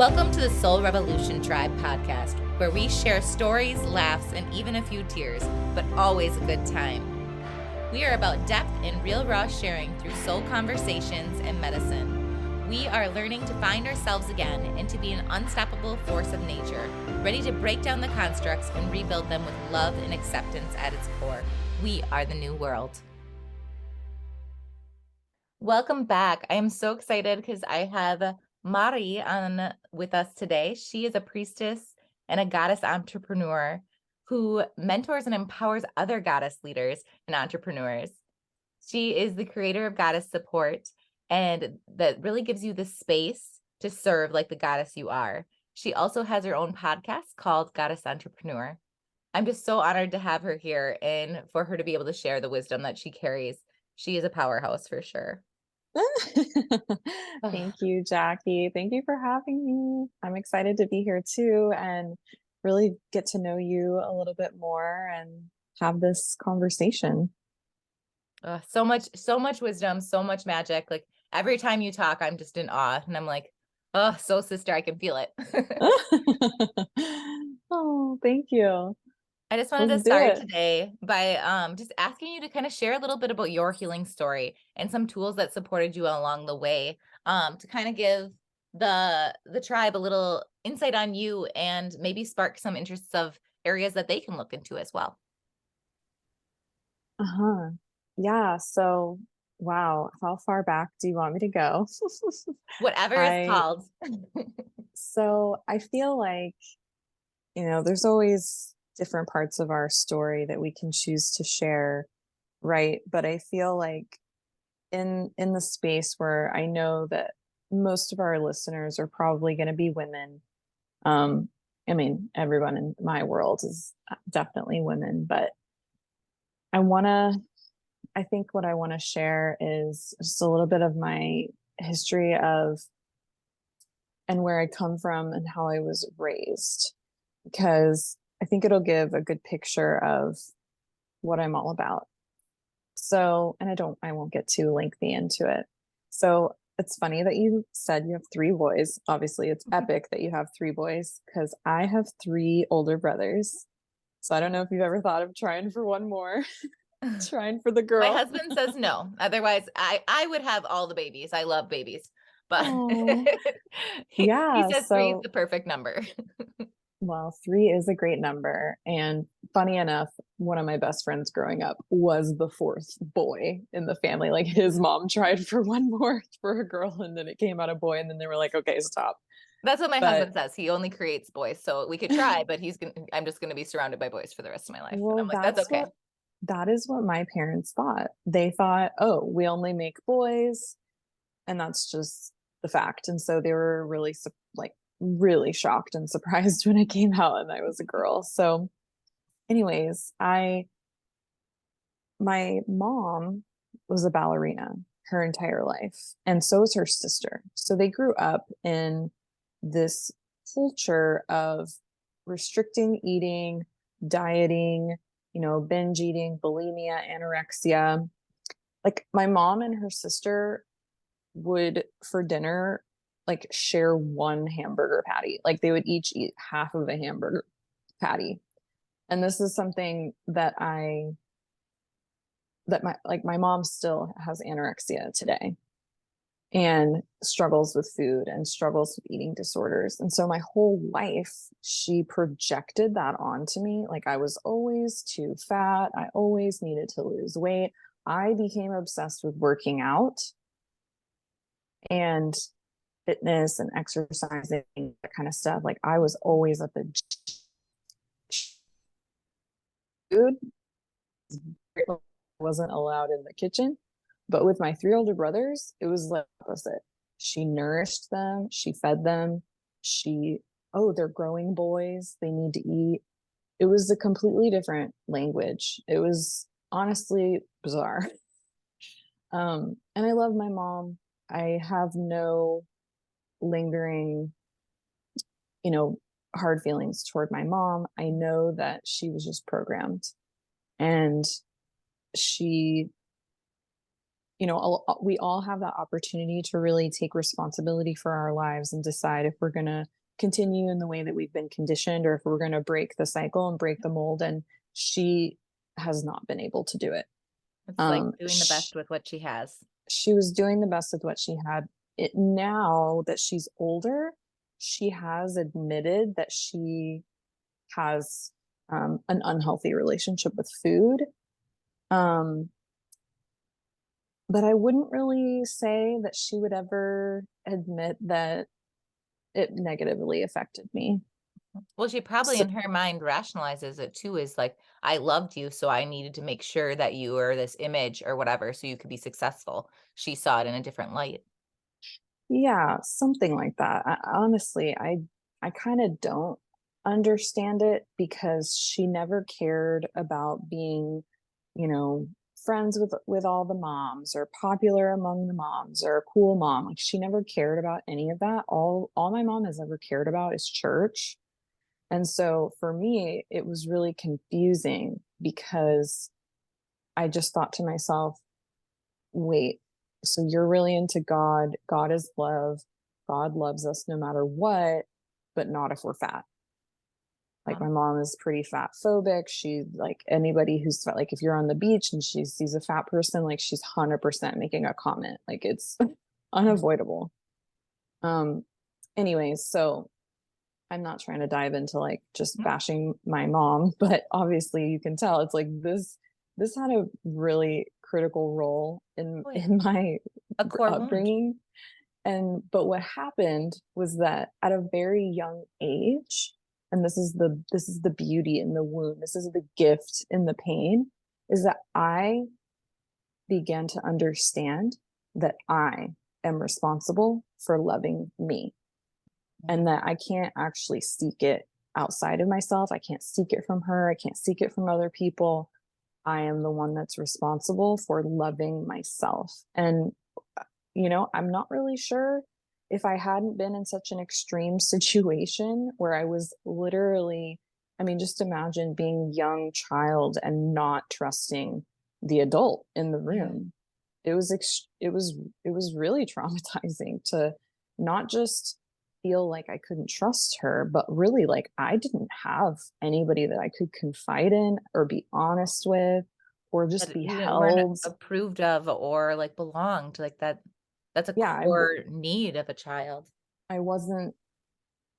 Welcome to the Soul Revolution Tribe podcast, where we share stories, laughs, and even a few tears, but always a good time. We are about depth and real raw sharing through soul conversations and medicine. We are learning to find ourselves again and to be an unstoppable force of nature, ready to break down the constructs and rebuild them with love and acceptance at its core. We are the new world. Welcome back. I am so excited because I have Mari on with us today. She is a priestess and a goddess entrepreneur who mentors and empowers other goddess leaders and entrepreneurs. She is the creator of Goddess Support, and that really gives you the space to serve like the goddess you are. She also has her own podcast called Goddess Entrepreneur. I'm just so honored to have her here and for her to be able to share the wisdom that she carries. She is a powerhouse for sure. Thank you, Jackie. Thank you for having me. I'm excited to be here too and really get to know you a little bit more and have this conversation. So much wisdom, so much magic. Like every time you talk, I'm just in awe and I'm like, oh, so sister, I can feel it. Oh, thank you. I just wanted Let's to do start it. today by just asking you to kind of share a little bit about your healing story and some tools that supported you along the way, to kind of give the tribe a little insight on you and maybe spark some interests of areas that they can look into as well. Uh-huh. Yeah. So, wow. How far back do you want me to go? Whatever is called. So I feel like, there's always different parts of our story that we can choose to share, right? But I feel like in the space where I know that most of our listeners are probably going to be women. I mean, everyone in my world is definitely women, but I think what I want to share is just a little bit of my history of and where I come from and how I was raised, because I think it'll give a good picture of what I'm all about. So, and I won't get too lengthy into it. So it's funny that you said you have three boys. Obviously, it's epic that you have three boys because I have three older brothers. So I don't know if you've ever thought of trying for one more, trying for the girl. My husband says no. Otherwise, I would have all the babies. I love babies. But he Yeah. says three is the perfect number. Well, three is a great number. And funny enough, one of my best friends growing up was the fourth boy in the family. Like his mom tried for one more for a girl, and then it came out a boy, and then they were like, okay, stop. That's what my husband says. He only creates boys. So we could try, but I'm just gonna be surrounded by boys for the rest of my life. Well, and I'm like, that's okay. That is what my parents thought. They thought, oh, we only make boys, and that's just the fact. And so they were really really shocked and surprised when it came out and I was a girl. So anyways, my mom was a ballerina her entire life, and so was her sister. So they grew up in this culture of restricting eating, dieting, binge eating, bulimia, anorexia. Like my mom and her sister would for dinner like share one hamburger patty. Like they would each eat half of a hamburger patty. And this is something that my mom still has anorexia today and struggles with food and struggles with eating disorders. And so my whole life, she projected that onto me. Like I was always too fat. I always needed to lose weight. I became obsessed with working out and fitness and exercising, that kind of stuff. Like I was always at the food wasn't allowed in the kitchen. But with my three older brothers, it was the opposite. She nourished them, she fed them, they're growing boys, they need to eat. It was a completely different language. It was honestly bizarre. And I love my mom. I have no lingering, hard feelings toward my mom. I know that she was just programmed, and she you know, we all have that opportunity to really take responsibility for our lives and decide if we're going to continue in the way that we've been conditioned or if we're going to break the cycle and break the mold. And she has not been able to do it. It's like doing the best with what she has. She was doing the best with what she had. Now that she's older, she has admitted that she has an unhealthy relationship with food. But I wouldn't really say that she would ever admit that it negatively affected me. Well, she probably So, in her mind rationalizes it too, is like, I loved you, so I needed to make sure that you were this image or whatever, so you could be successful. She saw it in a different light. yeah, something like that. Honestly, I kind of don't understand it because she never cared about being, you know, friends with all the moms or popular among the moms or a cool mom. Like she never cared about any of that. All my mom has ever cared about is church. And so for me, it was really confusing because I just thought to myself, wait, so you're really into God. God is love. God loves us no matter what, but not if we're fat. Like Huh? my mom is pretty fat phobic. She like anybody who's fat, like if you're on the beach and she sees a fat person, like she's 100% making a comment. Like it's unavoidable. Um, anyways, so I'm not trying to dive into like just bashing my mom, but obviously you can tell it's like this had a really critical role Oh, yeah. in my A core wound. upbringing. And but what happened was that at a very young age, and this is the beauty in the wound, this is the gift in the pain, is that I began to understand that I am responsible for loving me and that I can't actually seek it outside of myself. I can't seek it from her. I can't seek it from other people. I am the one that's responsible for loving myself. And, you know, I'm not really sure if I hadn't been in such an extreme situation where I was literally, I mean, just imagine being a young child and not trusting the adult in the Yeah. room. It was really traumatizing to not just feel like I couldn't trust her, but really like I didn't have anybody that I could confide in or be honest with or just That be you weren't held. approved of or like belonged, like that's a Yeah, core need of a child. I wasn't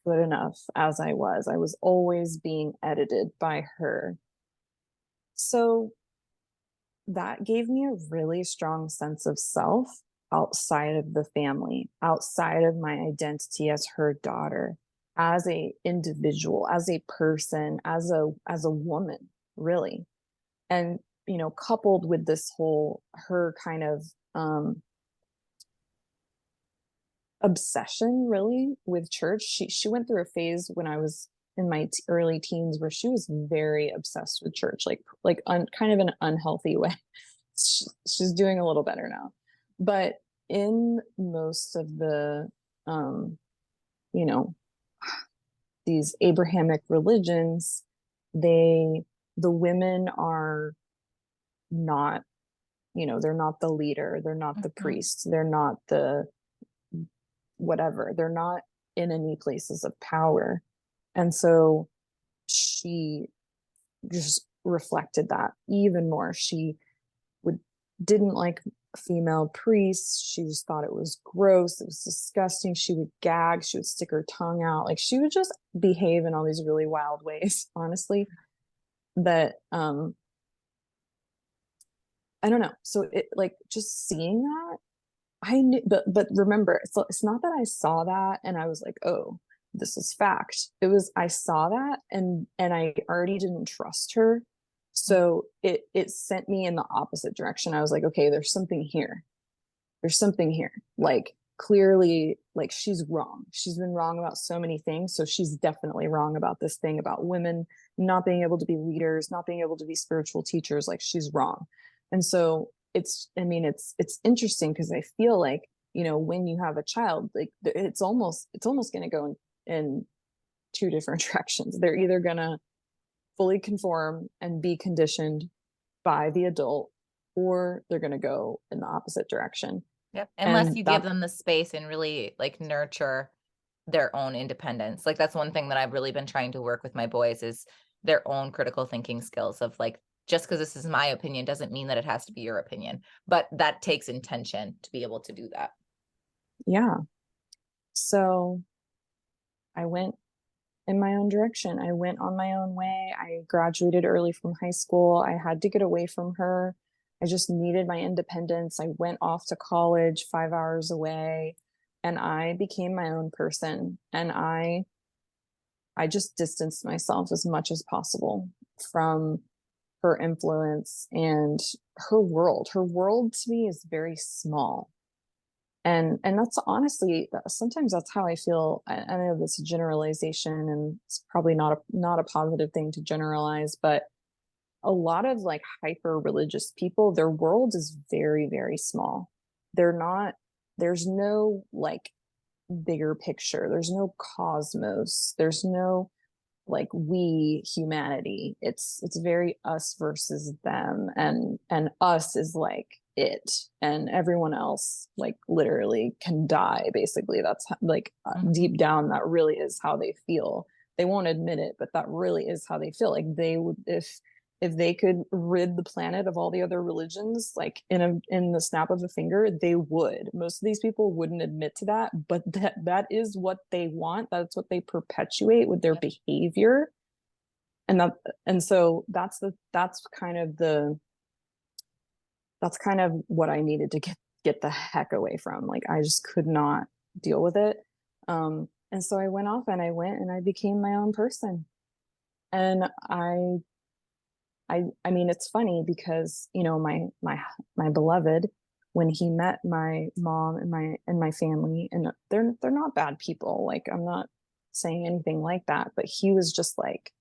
good enough as I was. I was always being edited by her. So that gave me a really strong sense of self outside of the family, outside of my identity as her daughter, as a individual, as a person, as a woman, really. And you know, coupled with this whole her kind of obsession really with church. She went through a phase when I was in my early teens where she was very obsessed with church, kind of an unhealthy way. She's doing a little better now, but in most of the um, you know, these Abrahamic religions, the women are not, you know, they're not the leader, they're not the Mhm. priest, they're not the whatever, they're not in any places of power. And so she just reflected that even more. She would didn't like female priests. She just thought it was gross. It was disgusting. She would gag. She would stick her tongue out. Like she would just behave in all these really wild ways, honestly. That I don't know. So it like just seeing that I knew, but remember, it's not that I saw that and I was like, oh, this is fact. It was I saw that and I already didn't trust her, so it sent me in the opposite direction. I was like, okay, there's something here. There's something here. Like clearly, like she's wrong. She's been wrong about so many things, so she's definitely wrong about this thing about women not being able to be leaders, not being able to be spiritual teachers. Like she's wrong, and so I mean it's interesting because I feel like, you know, when you have a child, like it's almost going to go in two different directions. They're either going to fully conform and be conditioned by the adult, or they're going to go in the opposite direction. Yep. Unless And you give that, them the space and really like nurture their own independence. Like that's one thing that I've really been trying to work with my boys is their own critical thinking skills of like, just because this is my opinion doesn't mean that it has to be your opinion, but that takes intention to be able to do that. yeah. So I went in my own direction. I went on my own way. I graduated early from high school. I had to get away from her. I just needed my independence. I went off to college 5 hours away and I became my own person. And I just distanced myself as much as possible from her influence and her world. Her world to me is very small. And that's honestly, sometimes that's how I feel. I know this is a generalization and it's probably not a positive thing to generalize, but a lot of like hyper religious people, their world is very, very small. They're not, there's no like bigger picture. There's no cosmos. There's no like we humanity. It's very us versus them, and us is like it, and everyone else like literally can die. Basically, that's like Mhm. deep down, that really is how they feel. They won't admit it, but that really is how they feel. Like they would, if they could rid the planet of all the other religions like in the snap of a finger, they would. Most of these people wouldn't admit to that, but that is what they want. That's what they perpetuate with their Yep. behavior. And that, and so that's kind of what I needed to get the heck away from. Like I just could not deal with it. And so I went off and I went and I became my own person. And I mean, it's funny because, you know, my beloved, when he met my mom and my family, and they're not bad people. Like I'm not saying anything like that, but he was just like,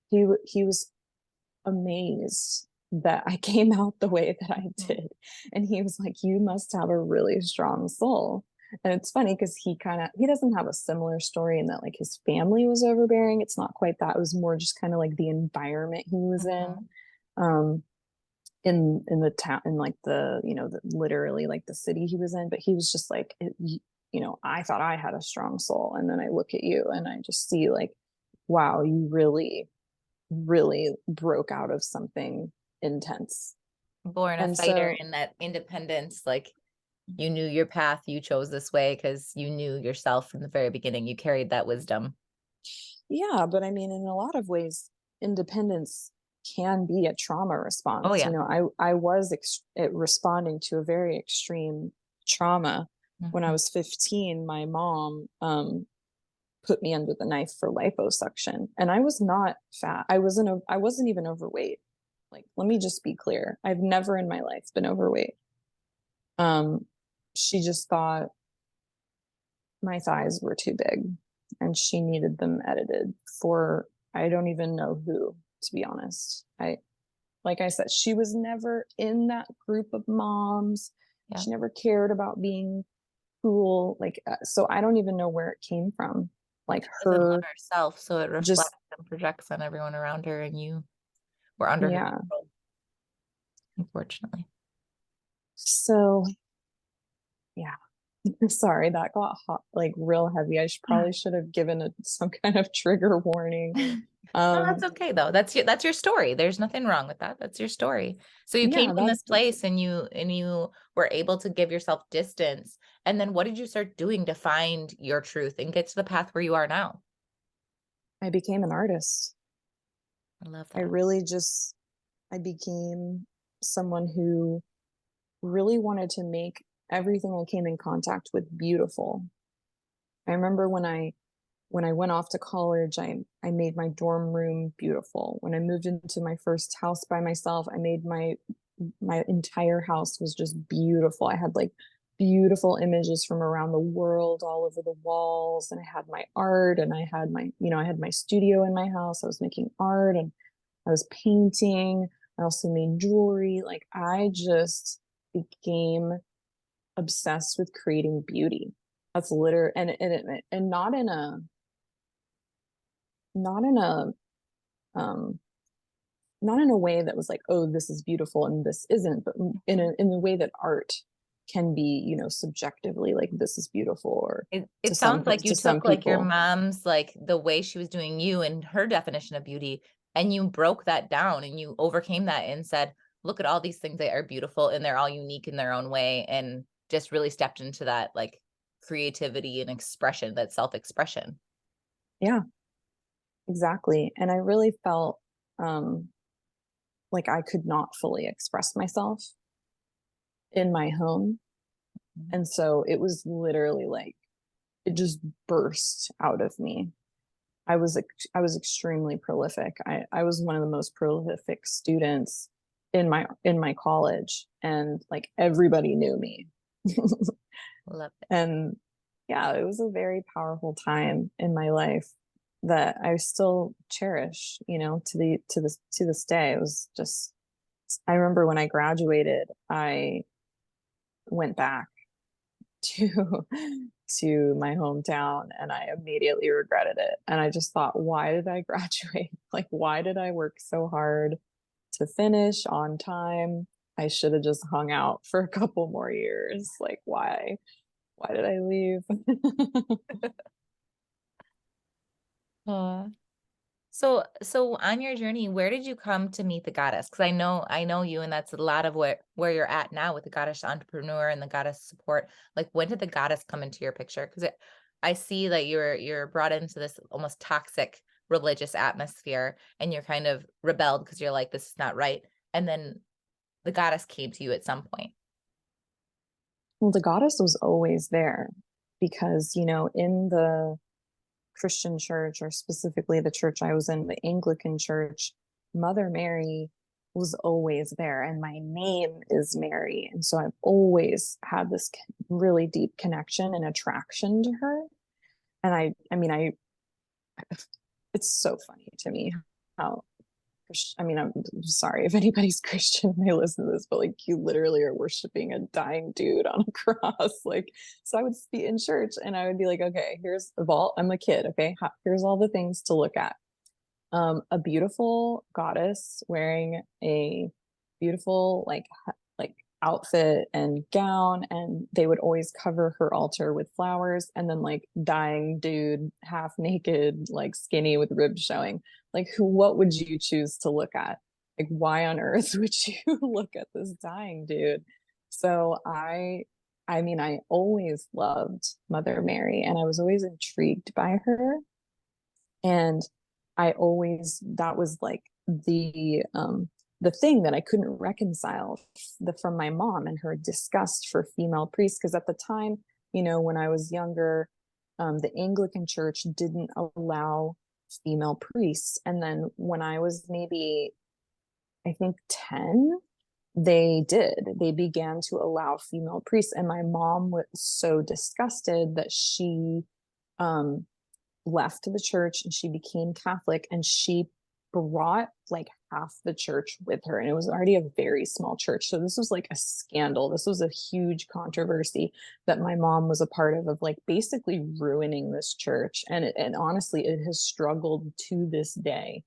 he was amazed that I came out the way that I Mhm. did. And he was like, you must have a really strong soul. And it's funny because he doesn't have a similar story in that like his family was overbearing. It's not quite that. It was more just kind of like the environment he was in. Mhm. Um, in the town, in like the, you know, literally like the city he was in, but he was just like you know, I thought I had a strong soul, and then I look at you and I just see like, wow, you really really broke out of something intense. Born a And fighter so in that independence, like you knew your path, you chose this way because you knew yourself from the very beginning. You carried that wisdom. yeah, but I mean, in a lot of ways, independence can be a trauma Oh response. You yeah. know, I was responding to a very extreme trauma. When I Mhm. was 15, my mom put me under the knife for liposuction, and I was not fat. I wasn't even overweight. Like, let me just be clear. I've never in my life been overweight. Um, she just thought my thighs were too big and she needed them edited for I don't even know who, to be honest. Like I said, she was never in that group of moms. Yeah. She never cared about being cool. Like, so I don't even know where it came from. Like Doesn't love her herself, so it just, reflects and projects on everyone around her, and you were under her yeah. control, unfortunately. So, yeah. Sorry, that got hot, like real heavy. Probably should have given some kind of trigger warning. No, that's Um, okay though. That's your story. There's nothing wrong with that. That's your story. So you came yeah, from this that's place and you were able to give yourself distance. And then what did you start doing to find your truth and get to the path where you are now? I became an artist. I love I that. really just I became someone who really wanted to make everything I came in contact with beautiful. I remember when I went off to college, I made my dorm room beautiful. When I moved into my first house by myself, I made my entire house was just beautiful. I had like beautiful images from around the world all over the walls, and I had my art, and I had my, you know, I had my studio in my house. I was making art and I was painting. I also made jewelry. Like I just became obsessed with creating beauty. That's literally, and not in a um not in a way that was like, oh, this is beautiful and this isn't, but in the way that art can be, you know, subjectively like this is beautiful, or It sounds like you to some took like your people. mom's, like the way she was doing you and her definition of beauty, and you broke that down and you overcame that and said, look at all these things that are beautiful and they're all unique in their own way, and just really stepped into that like creativity and expression, that self-expression. Yeah, exactly. And I really felt um like I could not fully express myself in my home. Mhm. And so it was literally like it just burst out of me. I was extremely prolific. I was one of the most prolific students in my college, and like everybody knew me. Love it. And yeah, it was a very powerful time in my life that I still cherish, you know, to this day. It was just, I remember when I graduated, I went back to to my hometown and I immediately regretted it. And I just thought, why did I graduate? Like, why did I work so hard to finish on time? I should have just hung out for a couple more years. Like, why? Why did I leave? Aw. So on your journey, where did you come to meet the goddess? Because I know you, and that's a lot of where you're at now with the goddess entrepreneur and the goddess support. Like, when did the goddess come into your picture? Because I see that you're brought into this almost toxic religious atmosphere, and you're kind of rebelled because you're like, this is not right. And then the goddess came to you at some point. Well, the goddess was always there because, you know, in the Christian church, or specifically the church I was in, the Anglican church, Mother Mary was always there. And my name is Mary. And so I've always had this really deep connection and attraction to her. And I mean, it's so funny to me how, I mean, I'm sorry if anybody's Christian and they listen to this, but like you literally are worshiping a dying dude on a cross. Like, so I would be in church and I would be like, okay, here's the vault. I'm a kid. Okay. Here's all the things to look at. A beautiful goddess wearing a beautiful, like outfit and gown, and they would always cover her altar with flowers, and then like dying dude half naked, like skinny with ribs showing. Like, who, what would you choose to look at? Like, why on earth would you look at this dying dude? So I mean, I always loved Mother Mary and I was always intrigued by her. And I always, that was like the thing that I couldn't reconcile from my mom and her disgust for female priests. Because at the time, you know, when I was younger, the Anglican church didn't allow female priests. And then when I was maybe, I think 10, they did. They began to allow female priests. And my mom was so disgusted that she um, left the church and she became Catholic, and she brought like half the church with her, and it was already a very small church, so this was like a scandal. This was a huge controversy that my mom was a part of like basically ruining this church. And honestly, it has struggled to this day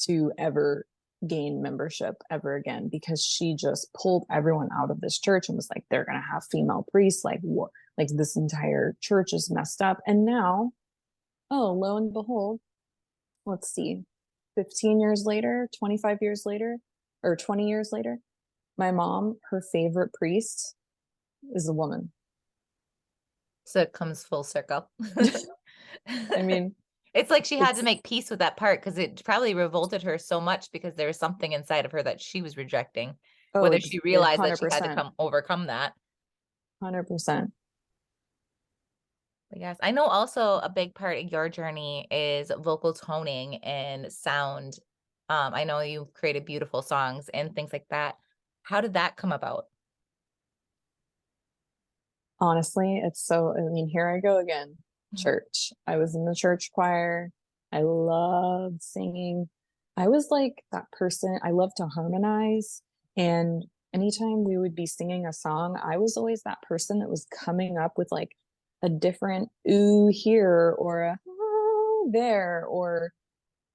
to ever gain membership ever again, because she just pulled everyone out of this church and was like, they're gonna have female priests, like what, like this entire church is messed up. And now, oh, lo and behold, let's see, 15 years later, 25 years later, or 20 years later, my mom, her favorite priest is a woman. So it comes full circle. I mean, It's like she had to it's, make peace with that part because it probably revolted her so much because there was something inside of her that she was rejecting, oh, whether she it realized that she had to 100%, come overcome that. 100%. But yes, I know also a big part of your journey is vocal toning and sound. I know you've created beautiful songs and things like that. How did that come about? Honestly, it's so, I mean, here I go again. Mhm. Church. I was in the church choir. I loved singing. I was like that person. I love to harmonize. And anytime we would be singing a song, I was always that person that was coming up with like a different ooh here or a ah there, or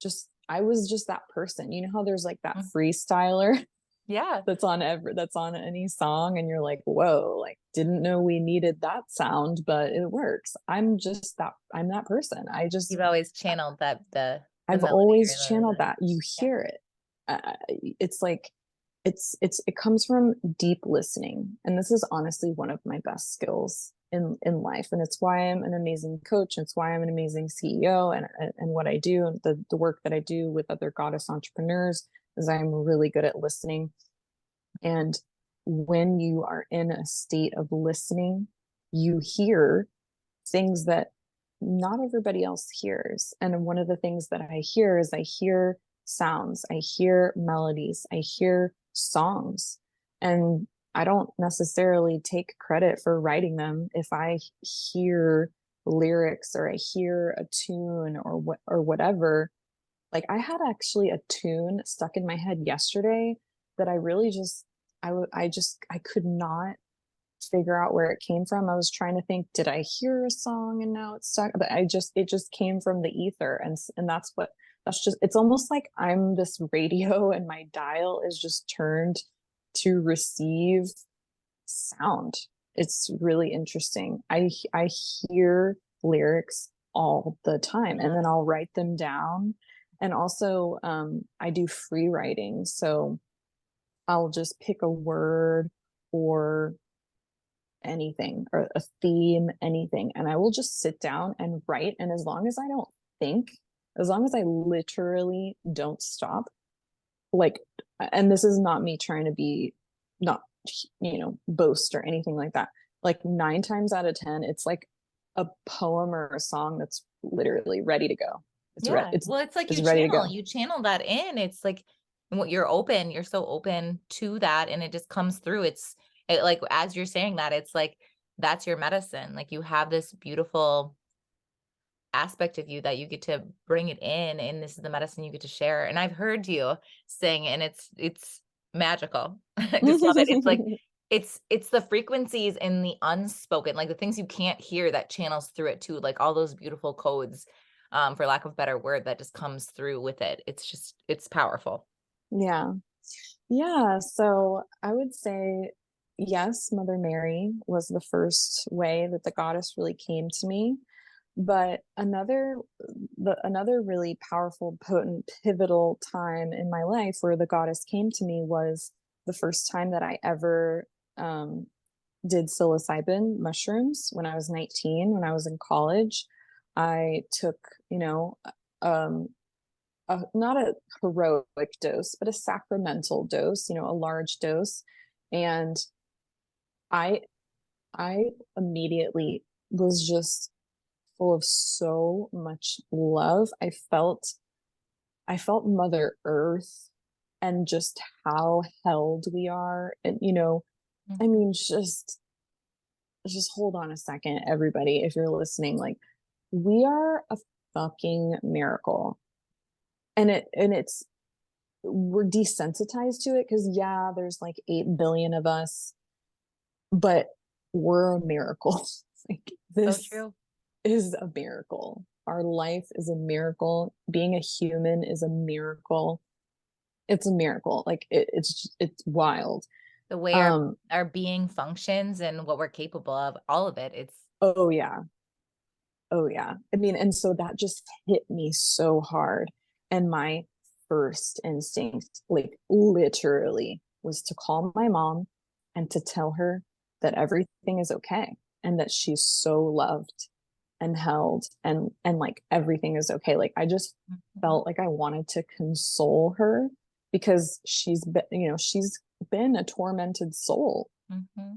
just I was just that person. You know how there's like that Mm. freestyler Yeah. that's on any song, and you're like, whoa, like didn't know we needed that sound, but it works. I'm that person. You've always channeled that the I've melody always or channeled that. You yeah. hear it. It's like it comes from deep listening, and this is honestly one of my best skills in life, and it's why I'm an amazing coach. And it's why I'm an amazing CEO, and what I do, and the work that I do with other goddess entrepreneurs, is I'm really good at listening. And when you are in a state of listening, you hear things that not everybody else hears. And one of the things that I hear is I hear sounds, I hear melodies, I hear songs. And I don't necessarily take credit for writing them. If I hear lyrics or I hear a tune or whatever, like I had actually a tune stuck in my head yesterday that I really just I could not figure out where it came from. I was trying to think, did I hear a song and now it's stuck? But it just came from the ether, and that's just, it's almost like I'm this radio and my dial is just turned to receive sound. It's really interesting. I hear lyrics all the time, and then I'll write them down. And also I do free writing, so I'll just pick a word or anything or a theme, anything, and I will just sit down and write. And as long as I don't think, as long as I literally don't stop, like, and this is not me trying to be, not, boast or anything like that. Like 9 times out of 10, it's like a poem or a song that's literally ready to go. Yeah. Well, it's like it's ready to go. you channel that in. It's like what you're so open to that, and it just comes through. Like, as you're saying that, it's like, that's your medicine. Like, you have this beautiful aspect of you that you get to bring it in, and this is the medicine you get to share. And I've heard you sing, and it's magical. I just love it. It's like, it's the frequencies in the unspoken, like the things you can't hear, that channels through it too, like all those beautiful codes, for lack of a better word, that just comes through with it. It's powerful. Yeah. Yeah. So I would say, yes, Mother Mary was the first way that the goddess really came to me. But another really powerful, potent, pivotal time in my life where the goddess came to me was the first time that I ever did psilocybin mushrooms when I was 19, when I was in college. I took, um, not a heroic dose, but a sacramental dose, a large dose. And I, I immediately was just full of so much love. I felt Mother Earth and just how held we are. And, I mean, just hold on a second, everybody, if you're listening, like, we are a fucking miracle. And we're desensitized to it because, yeah, there's like 8 billion of us, but we're a miracle. Like, So this true. is a miracle. Our life is a miracle. Being a human is a miracle. It's a miracle. Like, it's wild. The way our being functions and what we're capable of, all of it. Oh yeah. Oh yeah. I mean, and so that just hit me so hard. And my first instinct, like literally, was to call my mom and to tell her that everything is okay and that she's so loved and held, and like everything is okay. Like, I just felt like I wanted to console her because she's been a tormented soul.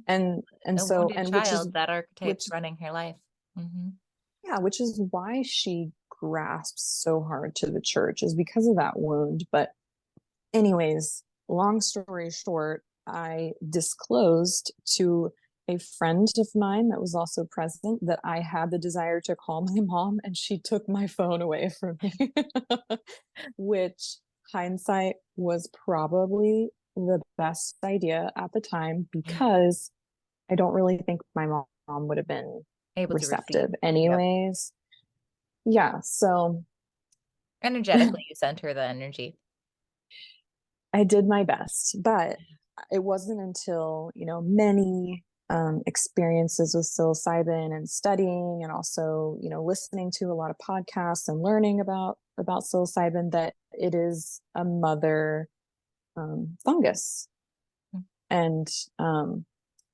And a so, wounded and child, that archetype which running her life. yeah, which is why she grasps so hard to the church, is because of that wound. But anyways, long story short, I disclosed to a friend of mine that was also present that I had the desire to call my mom, and she took my phone away from me. Which, hindsight, was probably the best idea at the time, because I don't really think my mom would have been Able to receive. receptive Yep. anyways. Yeah, so Energetically, you sent her the energy. I did my best, but it wasn't until, many experiences with psilocybin and studying, and also, listening to a lot of podcasts and learning about psilocybin, that it is a mother fungus. Mm. And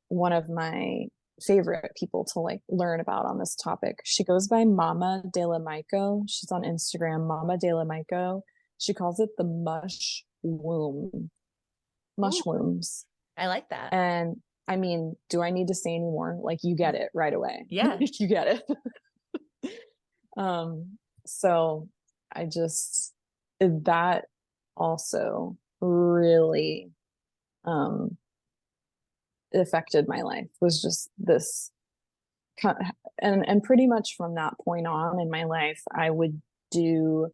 one of my favorite people to like learn about on this topic, she goes by Mama de la Maiko. She's on Instagram, Mama de la Maiko. She calls it the mush womb, Ooh, mush wombs. I like that. And I mean, do I need to say any more? Like, you get it right away. Yeah. You get it. So I just, that also really affected my life, was just this. And pretty much from that point on in my life, I would do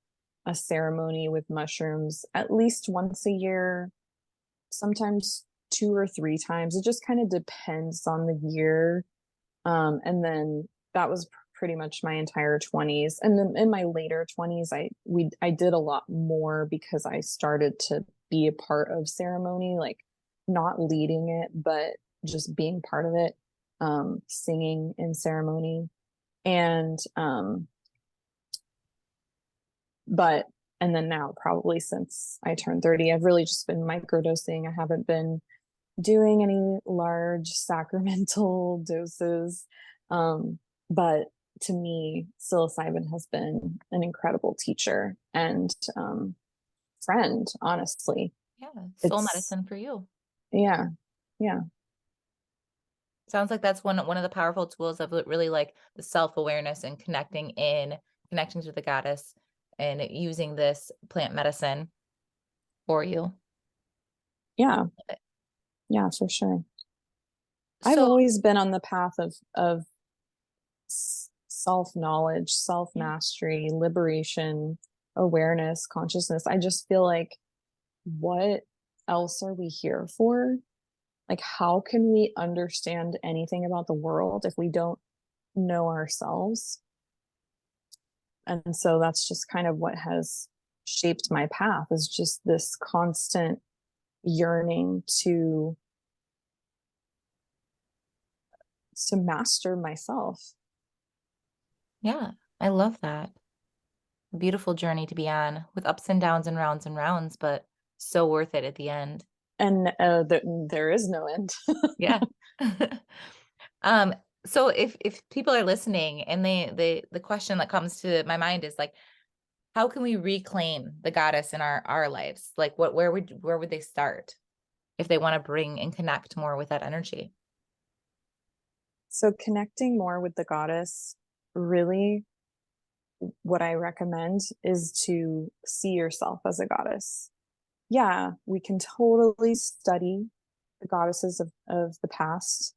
a ceremony with mushrooms at least once a year, sometimes 2 or 3 times. It just kind of depends on the year. And then that was pretty much my entire 20s. And then in my later 20s, I did a lot more, because I started to be a part of ceremony, like not leading it, but just being part of it, singing in ceremony. And but and then now, probably since I turned 30, I've really just been microdosing. I haven't been doing any large sacramental doses. But to me, psilocybin has been an incredible teacher and friend, honestly. Yeah. Soul It's, medicine for you. yeah, yeah, Sounds like that's one of the powerful tools of really like the self-awareness and connecting to the goddess and using this plant medicine for you. yeah, yeah, for sure. I've So always been on the path of self-knowledge, yeah, self-mastery, liberation, awareness, consciousness. I just feel like, what else are we here for? Like, how can we understand anything about the world if we don't know ourselves? And so that's just kind of what has shaped my path, is just this constant yearning to master myself. yeah, I love that. Beautiful journey to be on with ups and rounds, but so worth it at the end. And there is no end. Yeah. Um, so if people are listening and the question that comes to my mind is like, how can we reclaim the goddess in our lives? Like where would they start if they want to bring and connect more with that energy? So connecting more with the goddess, really, what I recommend is to see yourself as a goddess. Yeah, we can totally study the goddesses of the past.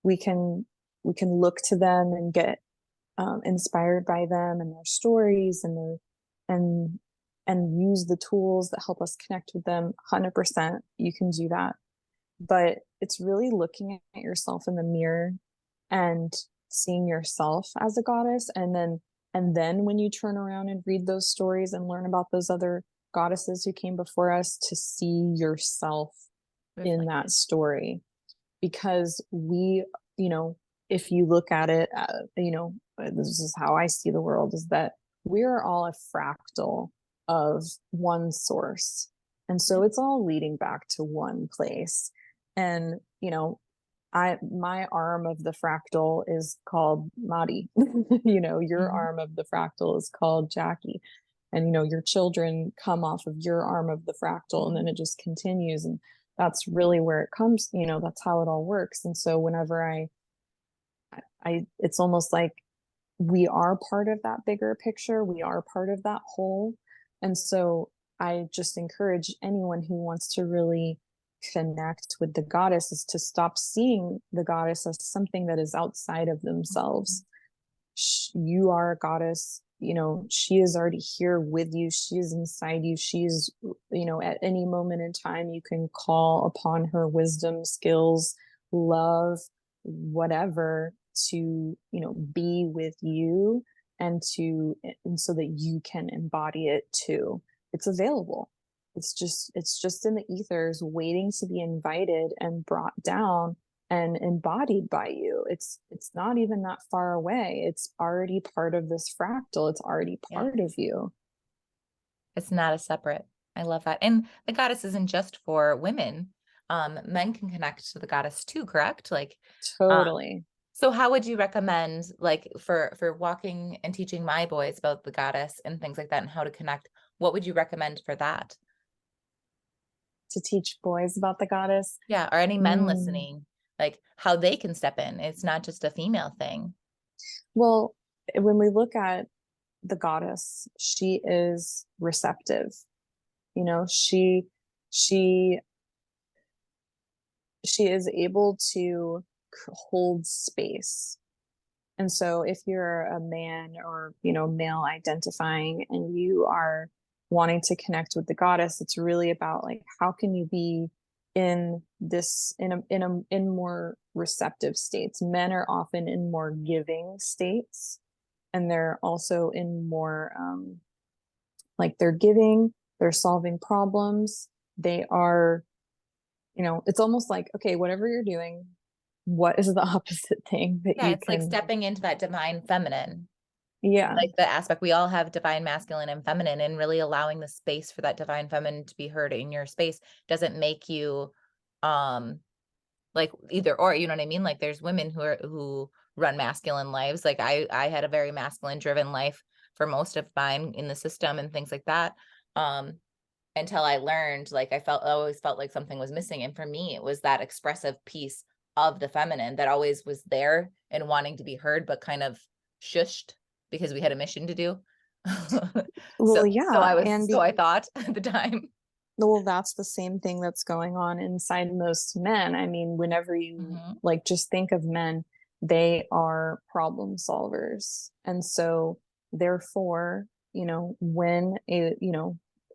We can look to them and get inspired by them and their stories, and and use the tools that help us connect with them. 100%, you can do that. But it's really looking at yourself in the mirror and seeing yourself as a goddess, and then when you turn around and read those stories and learn about those other goddesses who came before us, to see yourself in that Reflected. story. Because you know if you look at it, this is how I see the world, is that we're all a fractal of one source, and so it's all leading back to one place. And my arm of the fractal is called Madi. Your Mhm. arm of the fractal is called Jackie. And your children come off of your arm of the fractal, and then it just continues. And that's really where it comes, that's how it all works. And so whenever it's almost like we are part of that bigger picture, we are part of that whole. And so I just encourage anyone who wants to really connect with the goddess, is to stop seeing the goddess as something that is outside of themselves. You are a goddess. She is already here with you. She is inside you. She's, at any moment in time, you can call upon her wisdom, skills, love, whatever, to, be with you. and so that you can embody it too. It's available. It's just in the ethers waiting to be invited and brought down and embodied by you. It's not even that far away. It's already part of this fractal. It's already Yeah. part of you. It's not a separate. I love that. And the goddess isn't just for women. Men can connect to the goddess too, correct? Like, Totally. so how would you recommend, like, for walking and teaching my boys about the goddess and things like that and how to connect? What would you recommend for that? To teach boys about the goddess. Yeah, or any men Mm. listening, like how they can step in. It's not just a female thing. Well, when we look at the goddess, she is receptive. You know, she she is able to hold space. And so if you're a man or, male identifying and you are wanting to connect with the goddess, it's really about like, how can you be in this, in more receptive states? Men are often in more giving states, and they're also in more, like they're giving, they're solving problems. They are, it's almost like, okay, whatever you're doing, what is the opposite thing that Yeah, you it's like can, stepping into that divine feminine, yeah. like the aspect we all have divine masculine and feminine, and really allowing the space for that divine feminine to be heard in your space doesn't make you like either or, you know what I mean? Like there's women who run masculine lives. Like I had a very masculine driven life for most of mine in the system and things like that. Um until I learned, like I always felt like something was missing. And for me, it was that expressive piece of the feminine that always was there and wanting to be heard, but kind of shushed because we had a mission to do. so Well, so yeah. I was so I thought at the time. Well, that's the same thing that's going on inside most men. I mean, whenever you Mhm. like just think of men, they are problem solvers. And so therefore, when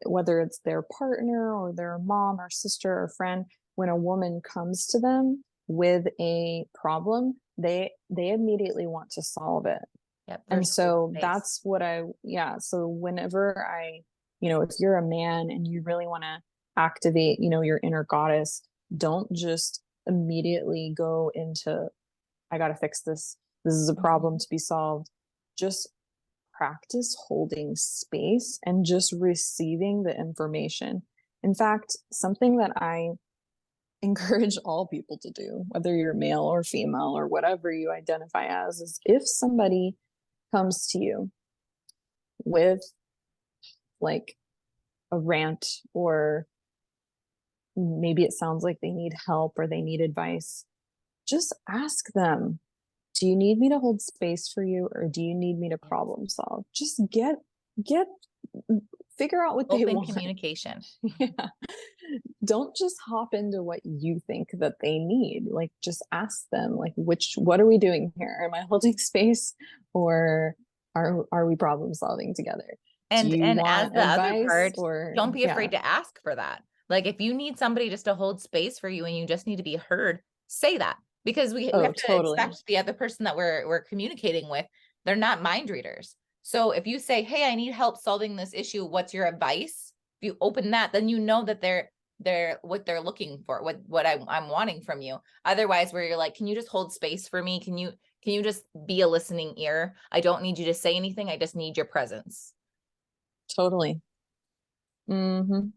whether it's their partner or their mom or sister or friend, when a woman comes to them with a problem, they immediately want to solve it. Yep, And there's holding so space. that's what yeah. So whenever if you're a man and you really want to activate, your inner goddess, don't just immediately go into, I got to fix this. This is a problem Mhm. to be solved. Just practice holding space and just receiving the information. In fact, something that I encourage all people to do, whether you're male or female or whatever you identify as, is if somebody comes to you with like a rant, or maybe it sounds like they need help or they need advice, just ask them, do you need me to hold space for you, or do you need me to Yes. problem solve? Just get figure out what they Open want. communication. Yeah. Don't just hop into what you think that they need. Like, just ask them, like, what are we doing here? Am I holding space, or are we problem solving together? Do you And as want the other advice, part, or don't be yeah. afraid to ask for that. Like if you need somebody just to hold space for you and you just need to be heard, say that. Because we Oh, have to totally. expect the other person that we're communicating with, they're not mind readers. So if you say, "Hey, I need help solving this issue. What's your advice?" If you open that, then you know that they're what they're looking for, what I'm wanting from you. Otherwise, where you're like, "Can you just hold space for me? Can you just be a listening ear? I don't need you to say anything. I just need your presence." Totally. Hmm.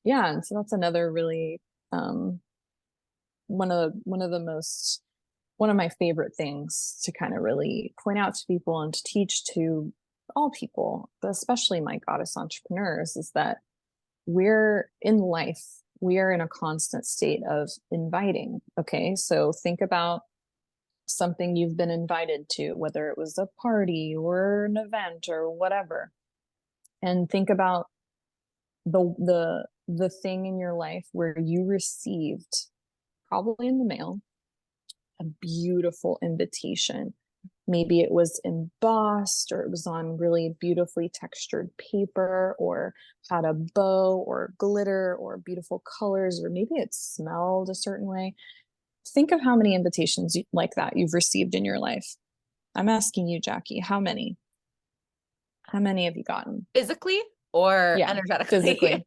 Yeah, and so that's another really, one of my favorite things to kind of really point out to people and to teach to all people, but especially my goddess entrepreneurs, is that we're in life, we are in a constant state of inviting. Okay, so think about something you've been invited to, whether it was a party or an event or whatever, and think about the thing in your life where you received, probably in the mail, a beautiful invitation. Maybe it was embossed, or it was on really beautifully textured paper, or had a bow or glitter or beautiful colors, or maybe it smelled a certain way. Think of how many invitations like that you've received in your life. I'm asking you, Jackie, how many? How many have you gotten? Physically or Yeah, energetically? physically.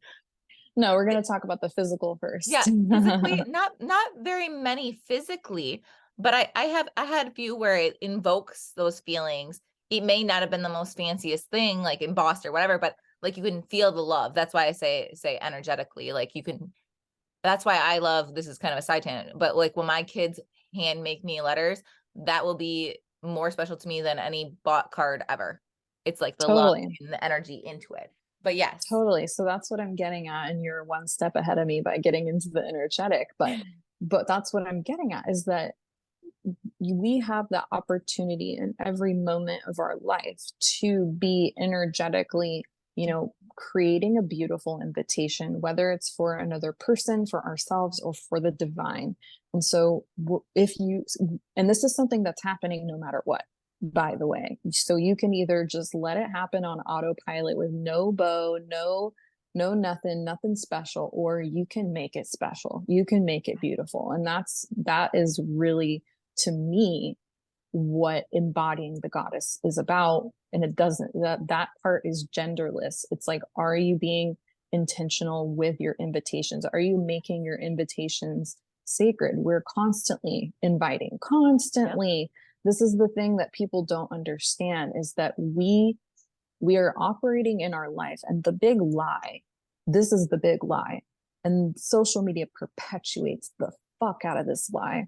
No, we're going to talk about the physical Yeah, first. physically, not very many physically, but I had a few where it invokes those feelings. It may not have been the most fanciest thing, like embossed or whatever, but like you can feel the love. That's why I say energetically. Like you can. That's why I love. This is kind of a side tangent, but like when my kids hand make me letters, that will be more special to me than any bought card ever. It's like the love Totally. and the energy into it. But yes, Totally. So that's what I'm getting at. And you're one step ahead of me by getting into the energetic. But that's what I'm getting at is that we have the opportunity in every moment of our life to be energetically, creating a beautiful invitation, whether it's for another person, for ourselves, or for the divine. And so and this is something that's happening no matter what, by the way. So you can either just let it happen on autopilot with no bow, no nothing special, or you can make it special. You can make it beautiful. And that is really, to me, what embodying the goddess is about. And it doesn't, that part is genderless. It's like, are you being intentional with your invitations? Are you making your invitations sacred? We're constantly inviting, constantly. This is the thing that people don't understand, is that we are operating in our life, and the big lie, this is the big lie, and social media perpetuates the fuck out of this lie,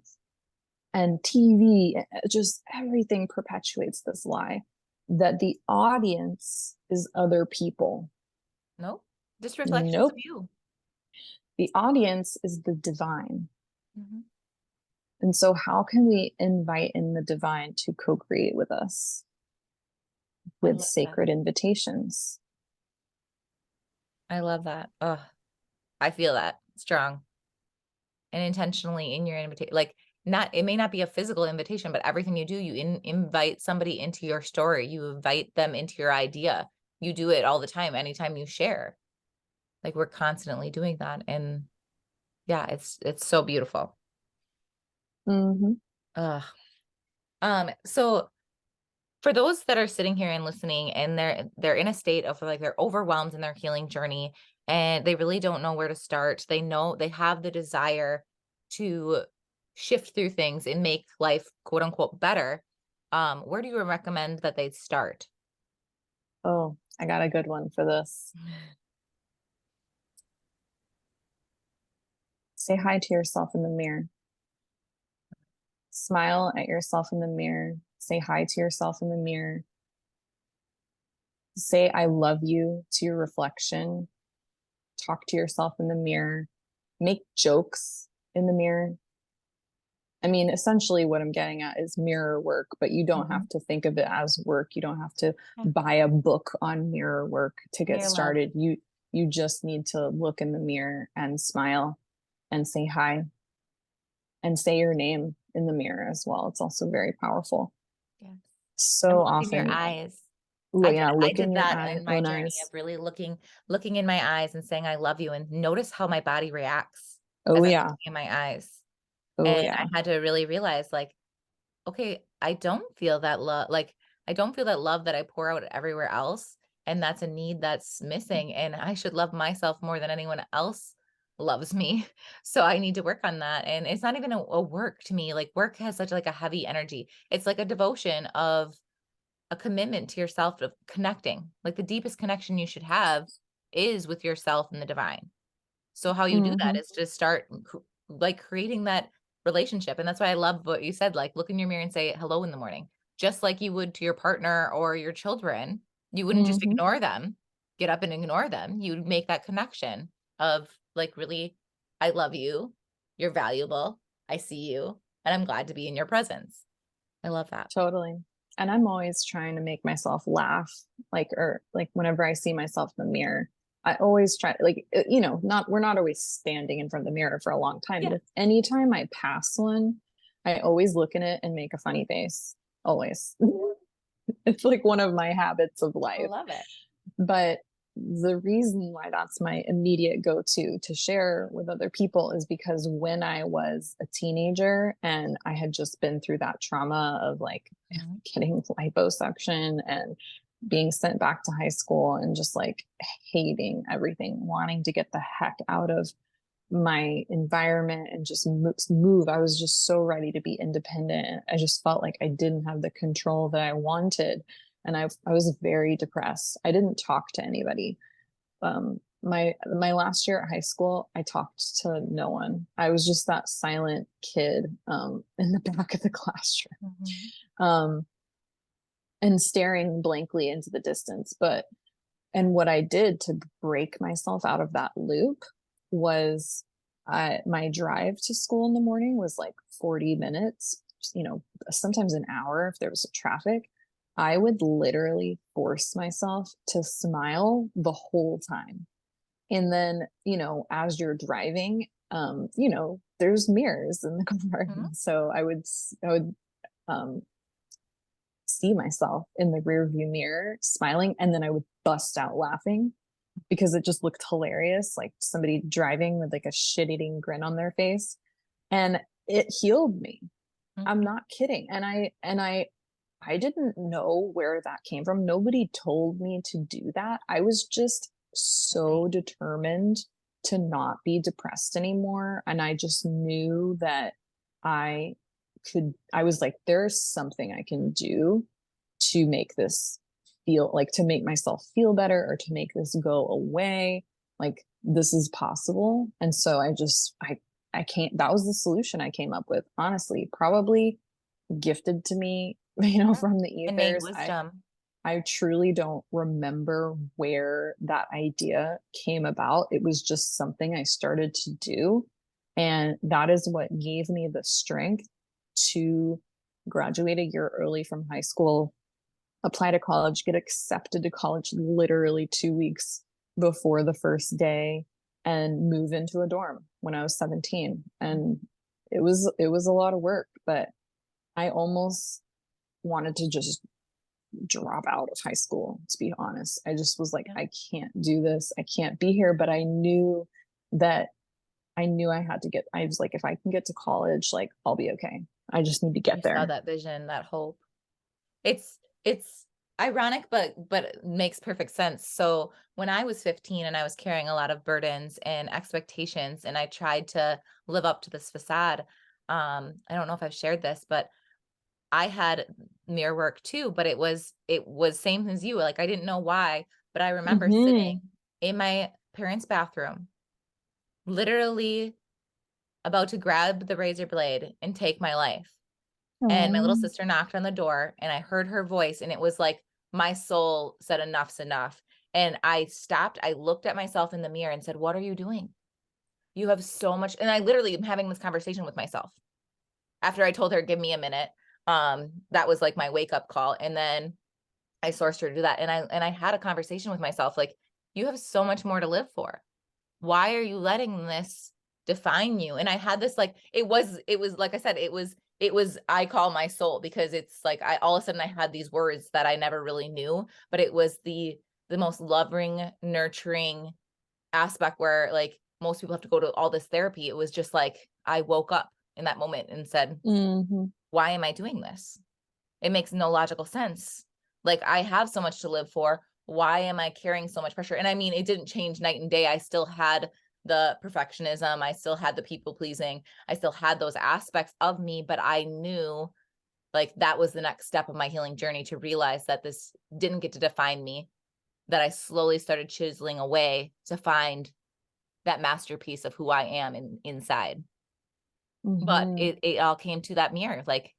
and TV, just everything perpetuates this lie, that the audience is other people. nope, just reflections of Nope. you. The audience is the divine. Mm-hmm. And so how can we invite in the divine to co-create with us with sacred invitations? I love that. Oh, I feel that strong and intentionally in your invitation. Like it may not be a physical invitation, but everything you do, you invite somebody into your story. You invite them into your idea. You do it all the time. Anytime you share, like we're constantly doing that. And yeah, it's so beautiful. Mm-hmm. So for those that are sitting here and listening and they're in a state of like they're overwhelmed in their healing journey and they really don't know where to start. They know they have the desire to shift through things and make life quote unquote better. Where do you recommend that they start? Oh, I got a good one for this. Say hi to yourself in the mirror. Smile at yourself in the mirror. Say hi to yourself in the mirror. Say I love you to your reflection. Talk to yourself in the mirror. Make jokes in the mirror. I mean, essentially what I'm getting at is mirror work, but you don't have to think of it as work. You don't have to buy a book on mirror work to get started. You just need to look in the mirror and smile and say hi and say your name in the mirror as well. It's also very powerful. Yes. And So look in your often, eyes. look I in did your that eye, in my own journey eyes. of really looking in my eyes and saying I love you and notice how my body reacts Oh as I'm yeah. looking in my eyes. Oh And yeah. I had to really realize like, okay, I don't feel that love. Like I don't feel that love that I pour out everywhere else. And that's a need that's missing. And I should love myself more than anyone else loves me. So I need to work on that. And it's not even a work to me. Like work has such like a heavy energy. It's like a devotion of a commitment to yourself of connecting. Like the deepest connection you should have is with yourself and the divine. So how you do that Mm-hmm. is to start like creating that relationship. And that's why I love what you said, like look in your mirror and say hello in the morning, just like you would to your partner or your children. You wouldn't just Mm-hmm. ignore them, get up and ignore them. You'd make that connection of like, really, I love you. You're valuable. I see you. And I'm glad to be in your presence. I love that. Totally. And I'm always trying to make myself laugh, or like whenever I see myself in the mirror, I always try, like, we're not always standing in front of the mirror for a long time, Yeah. but anytime I pass one, I always look in it and make a funny face. Always. It's like one of my habits of I life. love it. But the reason why that's my immediate go-to to share with other people is because when I was a teenager and I had just been through that trauma of like Mhm. getting liposuction and being sent back to high school and just like hating everything, wanting to get the heck out of my environment and just move. I was just so ready to be independent. I just felt like I didn't have the control that I wanted. And I was very depressed. I didn't talk to anybody. My last year at high school, I talked to no one. I was just that silent kid in the back of the classroom. Um, and staring blankly into the distance. And what I did to break myself out of that loop was my drive to school in the morning was like 40 minutes, sometimes an hour if there was traffic. I would literally force myself to smile the whole time. And then, as you're driving, there's mirrors in the car. Mm-hmm. So I would um, see myself in the rear view mirror smiling, and then I would bust out laughing because it just looked hilarious, like somebody driving with like a shit-eating grin on their face. And it healed me. Mm-hmm. I'm not kidding. And I didn't know where that came from. Nobody told me to do that. I was just so determined to not be depressed anymore. And I just knew that I was like, there's something I can do to make this to make myself feel better or to make this go away. Like this is possible. And so I can't, that was the solution I came up with. Honestly, probably gifted to me, from the Innate ethers. wisdom. I truly don't remember where that idea came about. It was just something I started to do. And that is what gave me the strength to graduate a year early from high school, apply to college, get accepted to college literally 2 weeks before the first day, and move into a dorm when I was 17. And it was a lot of work, but I almost wanted to just drop out of high school, to be honest. I just was like, I can't do this. I can't be here. But that I knew I had to I was like, if I can get to college, like I'll be okay. I just need to get You there. saw that vision, that hope. It's ironic, but it makes perfect sense. So when I was 15 and I was carrying a lot of burdens and expectations, and I tried to live up to this facade, I don't know if I've shared this, but I had mirror work too, but it was same as you. Like I didn't know why, but I remember sitting in my parents' bathroom, literally about to grab the razor blade and take my life. And my little sister knocked on the door and I heard her voice, and it was like my soul said, enough's enough. And I stopped. I looked at myself in the mirror and said, what are you doing? You have so much. And I literally am having this conversation with myself after I told her, give me a minute. That was like my wake up call. And then I sourced her to do that. And I had a conversation with myself, like, you have so much more to live for. Why are you letting this define you? And I had this, like, it was like I said, it was I call my soul, because it's like all of a sudden I had these words that I never really knew, but it was the most loving, nurturing aspect where like most people have to go to all this therapy. It was just like I woke up in that moment and said, why am I doing this? It makes no logical sense. Like I have so much to live for. Why am I carrying so much pressure? And I mean, it didn't change night and day. I still had the perfectionism. I still had the people pleasing. I still had those aspects of me, but I knew like that was the next step of my healing journey, to realize that this didn't get to define me, that I slowly started chiseling away to find that masterpiece of who I am inside. But it all came to that mirror. Like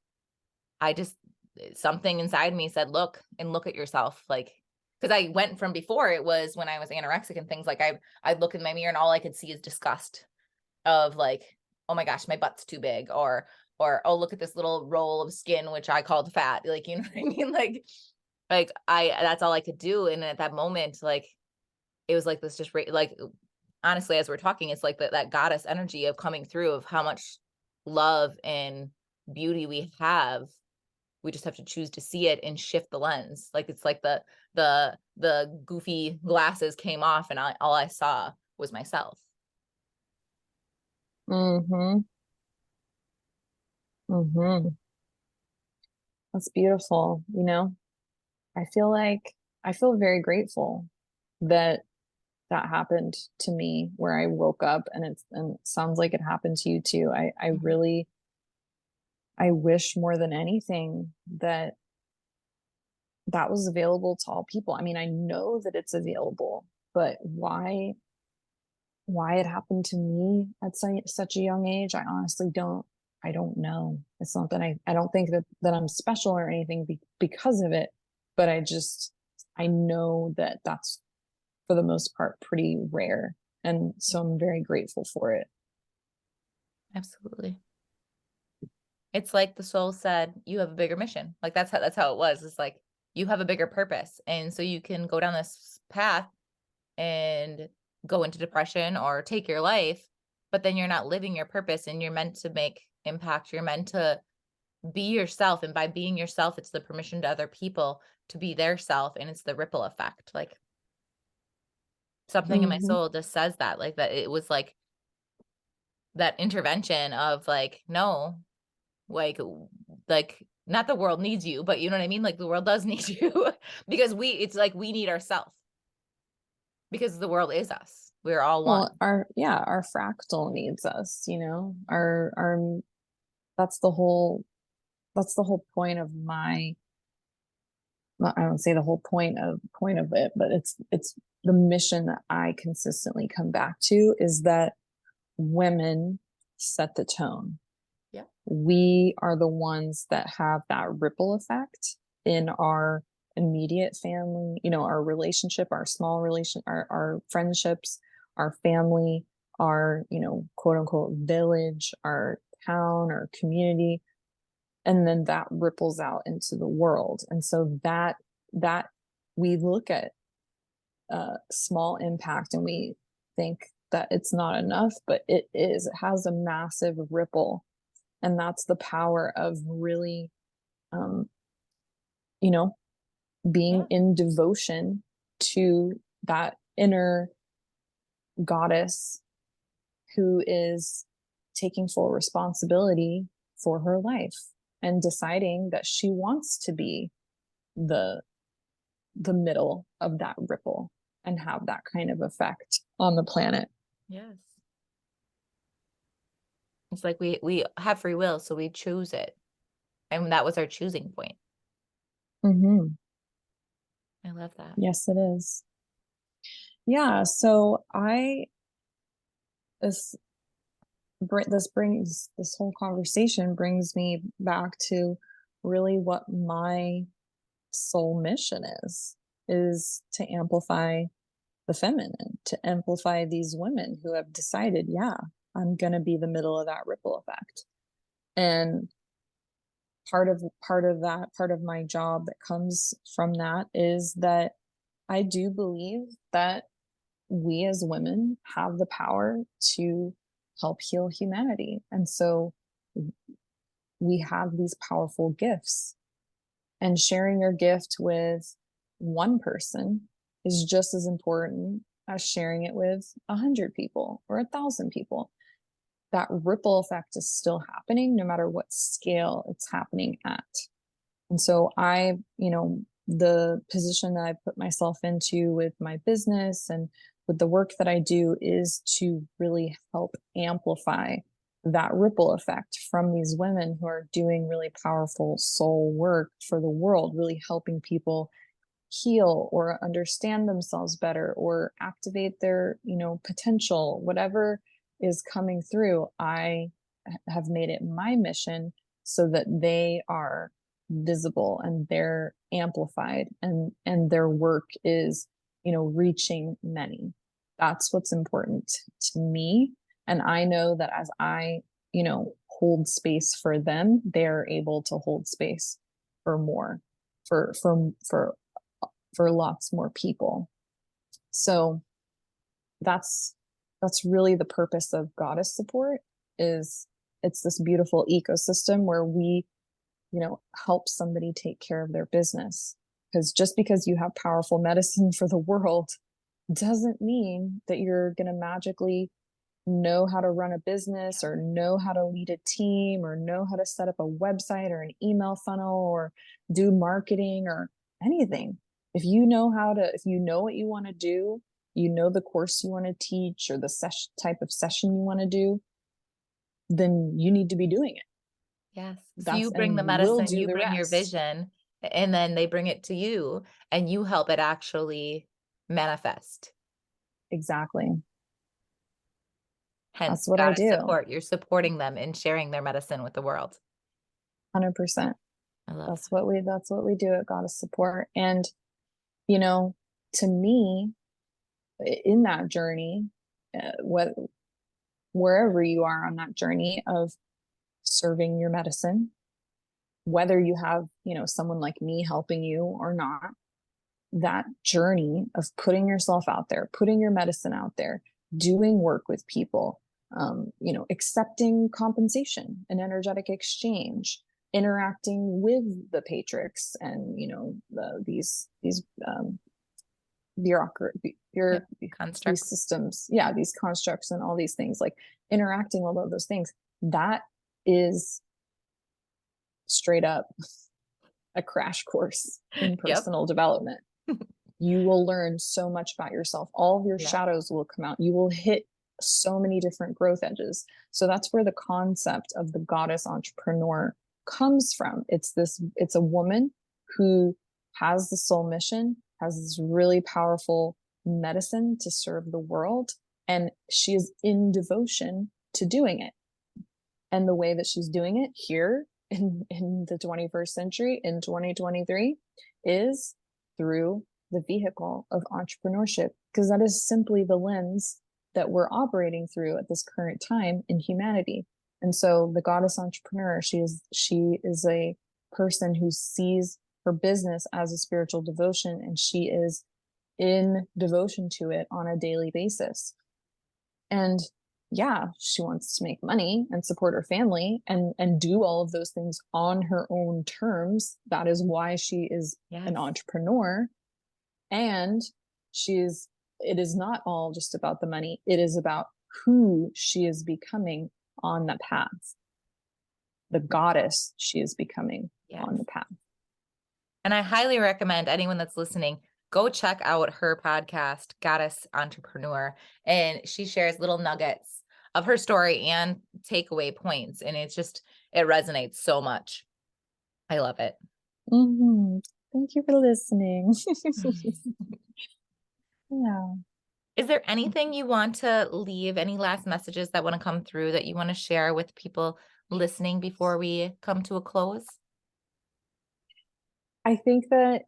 something inside me said, look at yourself. Like, because I went from before, it was when I was anorexic and things, like I'd look in my mirror and all I could see is disgust of like, oh my gosh, my butt's too big, or oh, look at this little roll of skin, which I called fat. Like, you know what I mean? Like that's all I could do. And at that moment, like, it was like this just like, honestly, as we're talking, it's like that goddess energy of coming through, of how much love and beauty we have. We just have to choose to see it and shift the lens. Like it's like the goofy glasses came off, and all I saw was myself. Mm-hmm. Mm-hmm. That's beautiful. I feel like I feel very grateful that that happened to me, where I woke up, and it sounds like it happened to you too. I Mhm. really, I wish more than anything that that was available to all people. I mean, I know that it's available, but why it happened to me at such a young age, I don't know. It's not that I don't think that I'm special or anything because of it, but I know that that's for the most part pretty rare. And so I'm very grateful for it. Absolutely. It's like the soul said, you have a bigger mission. Like that's how it was. It's like you have a bigger purpose. And so you can go down this path and go into depression or take your life, but then you're not living your purpose and you're meant to make impact. You're meant to be yourself. And by being yourself, it's the permission to other people to be their self. And it's the ripple effect. Like something in my Mm-hmm. soul just says that, like that it was like that intervention of like, no, like like not the world needs you, but you know what I mean? Like the world does need you because it's like we need ourselves because the world is us. We're all one. Well, our fractal needs us, our that's the whole point of my, I don't say the whole point of it, but it's the mission that I consistently come back to, is that women set the tone. Yeah. We are the ones that have that ripple effect in our immediate family, our relationship, our small relation, our friendships, our family, our, quote unquote village, our town, our community. And then that ripples out into the world. And so that we look at small impact and we think that it's not enough, but it is. It has a massive ripple, and that's the power of really, um, you know, being Yeah. in devotion to that inner goddess who is taking full responsibility for her life and deciding that she wants to be the middle of that ripple and have that kind of effect on the planet. Yes. It's like we have free will, so we choose it. And that was our choosing point. Mm-hmm. I love that. Yes, it is. Yeah. So this this whole conversation brings me back to really what my soul mission is to amplify the feminine, to amplify these women who have decided, yeah, I'm going to be the middle of that ripple effect. And part of my job that comes from that is that I do believe that we as women have the power to help heal humanity. And so we have these powerful gifts, and sharing your gift with one person is just as important as sharing it with 100 people or 1,000 people. That ripple effect is still happening no matter what scale it's happening at. And so the position that I put myself into with my business and with the work that I do is to really help amplify that ripple effect from these women who are doing really powerful soul work for the world, really helping people heal or understand themselves better or activate their, potential, whatever is coming through. I have made it my mission so that they are visible and they're amplified, and their work is, reaching many. That's what's important to me. And I know that as I, hold space for them, they're able to hold space for more, for lots more people. So that's really the purpose of goddess support. Is It's this beautiful ecosystem where we, help somebody take care of their business. Because just because you have powerful medicine for the world doesn't mean that you're going to magically know how to run a business or know how to lead a team or know how to set up a website or an email funnel or do marketing or anything. If you know if you know what you want to do, you know the course you want to teach or the type of session you want to do, then you need to be doing it. Yes. So That's, you bring the and we'll medicine, do you the bring your rest. vision, and then they bring it to you and you help it actually manifest. Exactly. That's Hence, what I goddess do. support. You're supporting them in sharing their medicine with the world. 100%. I love That's what we do at Goddess Support. And, you know, to me, in that journey, what wherever you are on that journey of serving your medicine, whether you have, someone like me helping you or not, that journey of putting yourself out there, putting your medicine out there, doing work with people, accepting compensation and energetic exchange, interacting with the patrix and, these bureaucracy, Yep. these Constructs. systems, yeah, these constructs and all these things, like interacting with all of those things, that is straight up a crash course in Yep. personal development. You will learn so much about yourself. All of your Yeah. shadows will come out. You will hit so many different growth edges. So that's where the concept of the goddess entrepreneur comes from. It's a woman who has the soul mission, has this really powerful medicine to serve the world, and she is in devotion to doing it. And the way that she's doing it here in the 21st century, in 2023, is through the vehicle of entrepreneurship, because that is simply the lens that we're operating through at this current time in humanity. And so the goddess entrepreneur, she is a person who sees her business as a spiritual devotion, and she is in devotion to it on a daily basis. And yeah, she wants to make money and support her family and do all of those things on her own terms. That is why she is an Yes. entrepreneur. And it is not all just about the money. It is about who she is becoming on the path, the goddess she is becoming Yes. on the path. And I highly recommend anyone that's listening, go check out her podcast, Goddess Entrepreneur. And she shares little nuggets of her story and takeaway points. And it resonates so much. I love it. Mm-hmm. Thank you for listening. Yeah. Is there anything you want to leave, any last messages that want to come through that you want to share with people listening before we come to a close? I think that,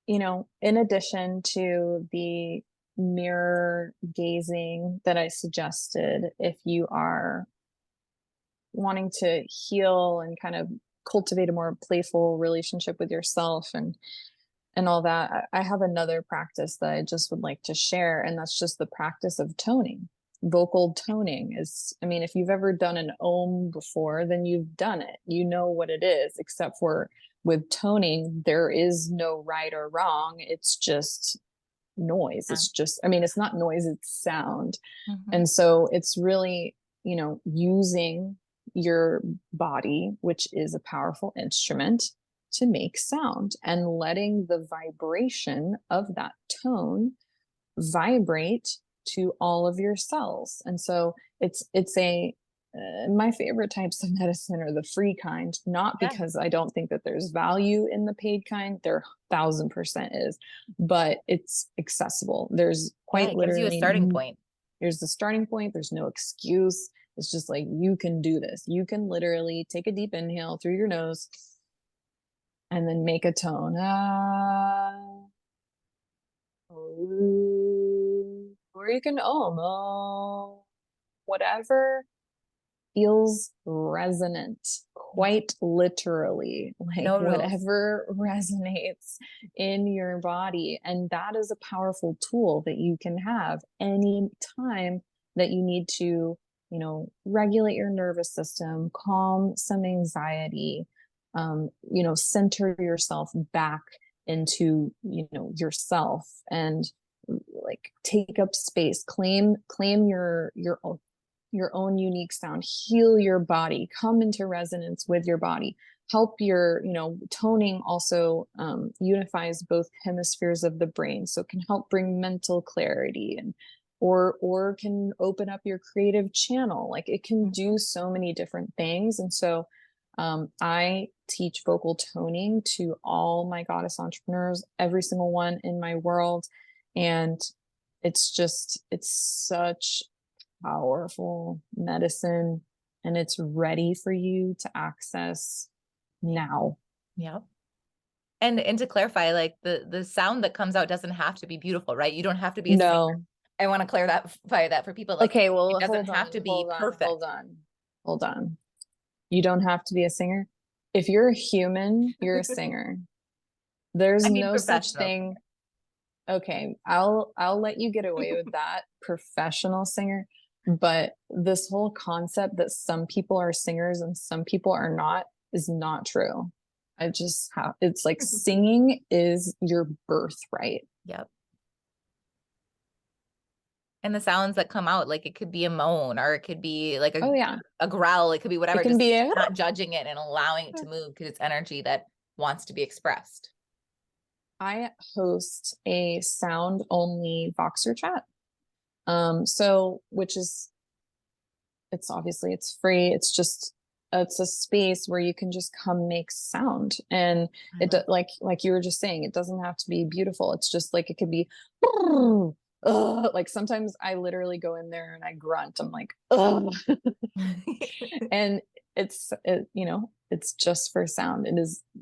in addition to the mirror gazing that I suggested, if you are wanting to heal and kind of cultivate a more playful relationship with yourself and all that, I have another practice that I just would like to share, and that's just the practice of toning. Vocal toning is, I mean, if you've ever done an om before, then you've done it. You know what it is, except for with toning, there is no right or wrong. It's just noise. Yeah. It's just, I mean, it's not noise, it's sound. Mhm. And so it's really, using your body, which is a powerful instrument, to make sound and letting the vibration of that tone vibrate to all of your cells. And so it's a my favorite types of medicine are the free kind, not Yeah. because I don't think that there's value in the paid kind. There 1000% is, but it's accessible. There's Yeah. quite It gives you a literally, starting point. here's the starting point. There's no excuse. It's just like, you can do this. You can literally take a deep inhale through your nose and then make a tone. Ah, or you can whatever feels resonant, quite literally, like No rules. whatever resonates in your body. And that is a powerful tool that you can have any time that you need to, regulate your nervous system, calm some anxiety, center yourself back into, yourself, and like take up space, claim your your own unique sound, heal your body, come into resonance with your body, help your, toning also unifies both hemispheres of the brain. So it can help bring mental clarity and or can open up your creative channel. Like it can do so many different things. And so I teach vocal toning to all my goddess entrepreneurs, every single one in my world. And it's such powerful medicine, and it's ready for you to access now. Yeah. And to clarify, like the sound that comes out doesn't have to be beautiful, right? You don't have to be a singer. I want to clarify that for people. Like, okay, well, it doesn't have to be perfect. Hold on. You don't have to be a singer. If you're a human, you're a singer. There's no such thing. Okay, I'll let you get away with that, professional singer. But this whole concept that some people are singers and some people are not is not true. It's like singing is your birthright. Yep. And the sounds that come out, like it could be a moan, or it could be like a growl. It could be whatever. It can be not judging it and allowing it to move, because it's energy that wants to be expressed. I host a sound only Voxer chat. It's free. It's a space where you can just come make sound. And like you were just saying, it doesn't have to be beautiful. It's just like, it could be, like sometimes I literally go in there and I grunt. I'm like, and it's just for sound.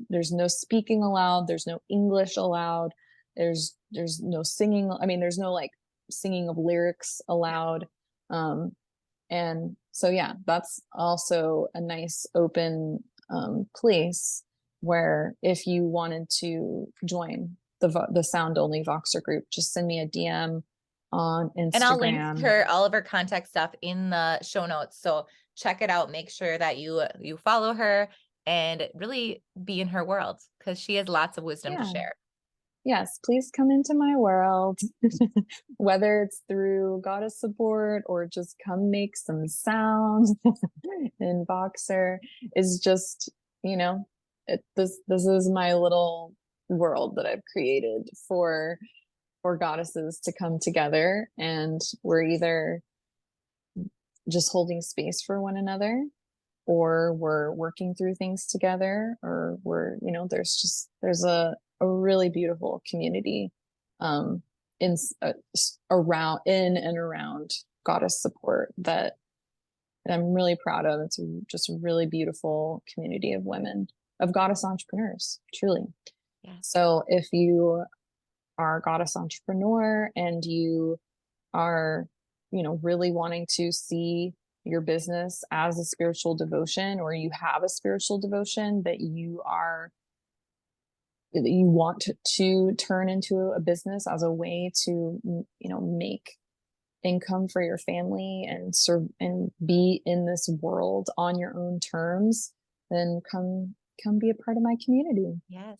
There's no speaking allowed. There's no English allowed. There's no singing. I mean, there's no like singing of lyrics allowed. And so, yeah, that's also a nice open place where if you wanted to join the sound only Voxer group, just send me a DM on Instagram. And I'll link all of her contact stuff in the show notes. So check it out. Make sure that you follow her and really be in her world, because she has lots of wisdom to share. Yes, please come into my world, whether it's through goddess support or just come make some sounds in Voxer. Is just, this is my little world that I've created for goddesses to come together, and we're either just holding space for one another, or we're working through things together, or there's a really beautiful community in and around goddess support that I'm really proud of. It's just a really beautiful community of women, of goddess entrepreneurs, truly. Yeah. So if you are a goddess entrepreneur and you are, really wanting to see your business as a spiritual devotion, or you have a spiritual devotion that you want to turn into a business as a way to, make income for your family and serve and be in this world on your own terms, then come be a part of my community. Yes.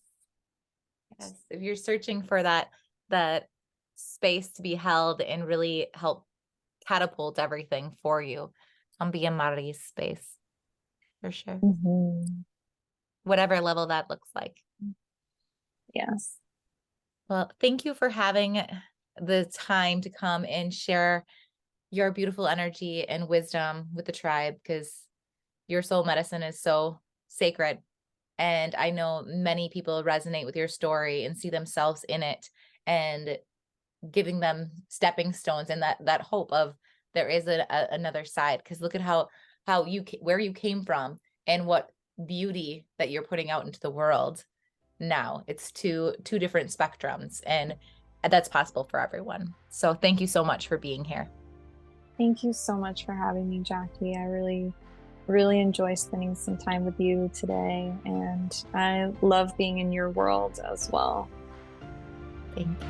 If you're searching for that space to be held and really help catapult everything for you, come be in Mari's space for sure. Mm-hmm. Whatever level that looks like. Yes. Well, thank you for having the time to come and share your beautiful energy and wisdom with the tribe, because your soul medicine is so sacred. And I know many people resonate with your story and see themselves in it, and giving them stepping stones and that hope of there is another side. Because look at where you came from and what beauty that you're putting out into the world. Now it's two different spectrums, and that's possible for everyone. So thank you so much for being here. Thank you so much for having me, Jackie. I really, really enjoy spending some time with you today, and I love being in your world as well. Thank you.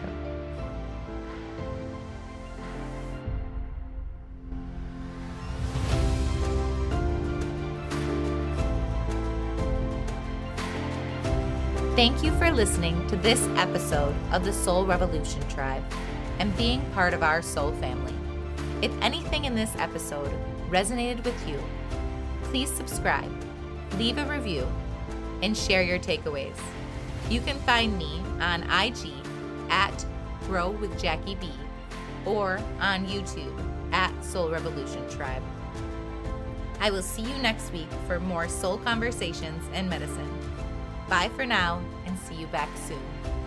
Thank you for listening to this episode of the Soul Revolution Tribe and being part of our soul family. If anything in this episode resonated with you, please subscribe, leave a review, and share your takeaways. You can find me on IG at Grow with Jackie B or on YouTube at Soul Revolution Tribe. I will see you next week for more soul conversations and medicine. Bye for now, and see you back soon.